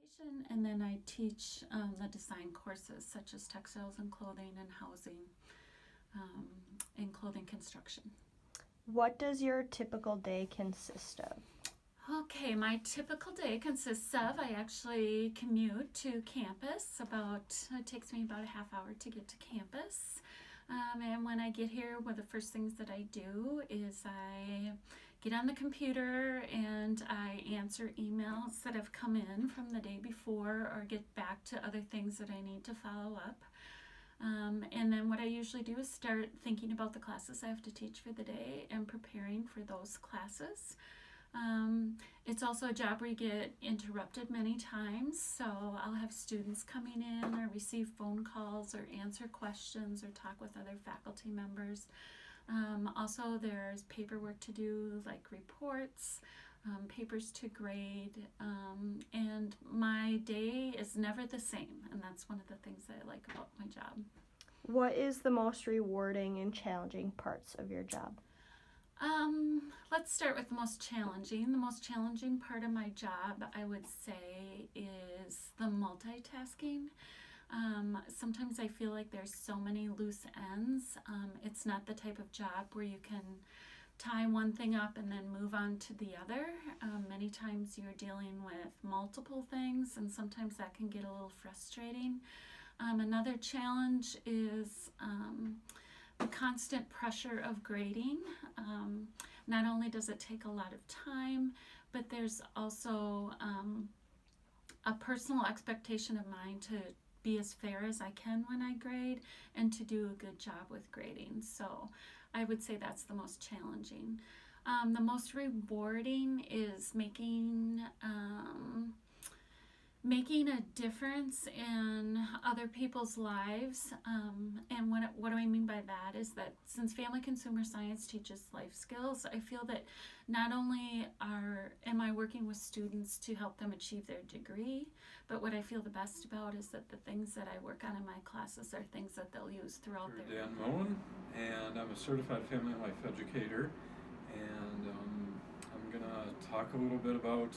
education, and then I teach the design courses such as textiles and clothing and housing and clothing construction. What does your typical day consist of? Okay, my typical day consists of, I actually commute to campus. It takes me about a half hour to get to campus. And when I get here, one of the first things that I do is I get on the computer and I answer emails that have come in from the day before or get back to other things that I need to follow up. And then what I usually do is start thinking about the classes I have to teach for the day and preparing for those classes. It's also a job where you get interrupted many times, so I'll have students coming in or receive phone calls or answer questions or talk with other faculty members. Also, there's paperwork to do, like reports, papers to grade, and my day is never the same, and that's one of the things that I like about my job. What is the most rewarding and challenging parts of your job? Let's start with the most challenging. The most challenging part of my job, I would say, is the multitasking. Sometimes I feel like there's so many loose ends. It's not the type of job where you can tie one thing up and then move on to the other. Many times you're dealing with multiple things, and sometimes that can get a little frustrating. Another challenge is the constant pressure of grading. Not only does it take a lot of time, but there's also a personal expectation of mine to be as fair as I can when I grade and to do a good job with grading. So I would say that's the most challenging. The most rewarding is making a difference in other people's lives. And what do I mean by that is that since family consumer science teaches life skills, I feel that not only am I working with students to help them achieve their degree, but what I feel the best about is that the things that I work on in my classes are things that they'll use throughout their Dan Moen, and I'm a certified family life educator, and I'm gonna talk a little bit about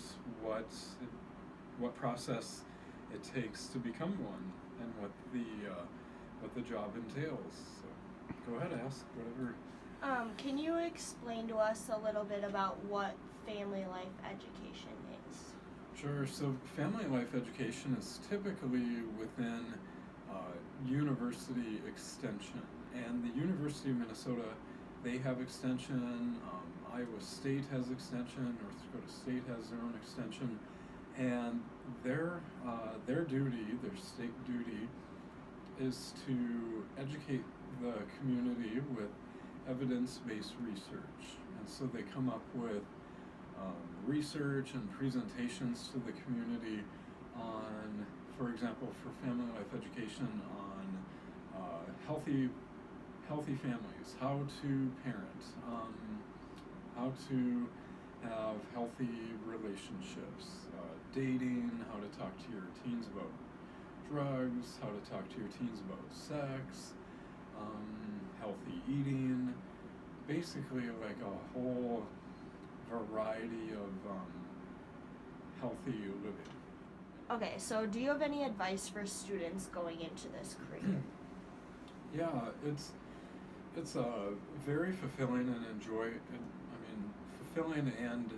what process it takes to become one and what the job entails. So go ahead, ask whatever. Can you explain to us a little bit about what family life education is? Sure. So family life education is typically within university extension, and the University of Minnesota, they have extension. Iowa State has extension. North Dakota State has their own extension. And their duty, their state duty, is to educate the community with evidence-based research. And so they come up with research and presentations to the community on, for example, for family life education, on healthy families, how to parent, how to have healthy relationships, dating, how to talk to your teens about drugs, how to talk to your teens about sex, healthy eating, basically like a whole variety of healthy living. Okay, so do you have any advice for students going into this career? Yeah, it's a very fulfilling and fulfilling and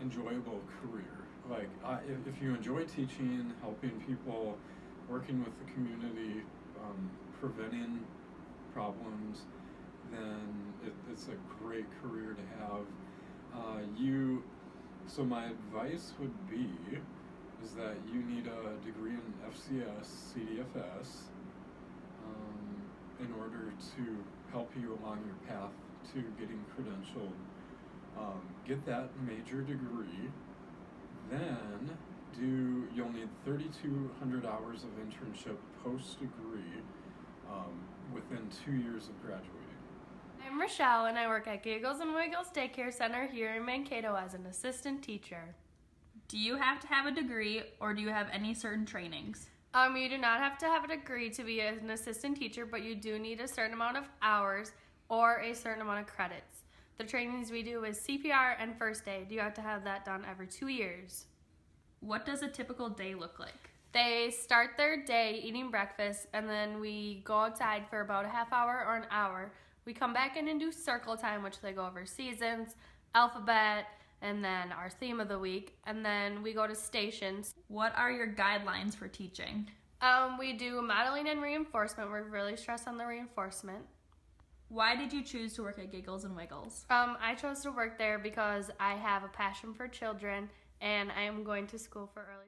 enjoyable career. Like if you enjoy teaching, helping people, working with the community, preventing problems, then it's a great career to have. So my advice would be is that you need a degree in FCS, CDFS, in order to help you along your path to getting credentialed. Get that major degree, then you'll need 3,200 hours of internship post-degree within 2 years of graduating. I'm Rochelle, and I work at Giggles and Wiggles Daycare Center here in Mankato as an assistant teacher. Do you have to have a degree, or do you have any certain trainings? You do not have to have a degree to be an assistant teacher, but you do need a certain amount of hours or a certain amount of credits. The trainings we do is CPR and first aid. You have to have that done every 2 years. What does a typical day look like? They start their day eating breakfast, and then we go outside for about a half hour or an hour. We come back in and do circle time, which they go over seasons, alphabet, and then our theme of the week. And then we go to stations. What are your guidelines for teaching? We do modeling and reinforcement. We're really stressed on the reinforcement. Why did you choose to work at Giggles and Wiggles? I chose to work there because I have a passion for children, and I am going to school for early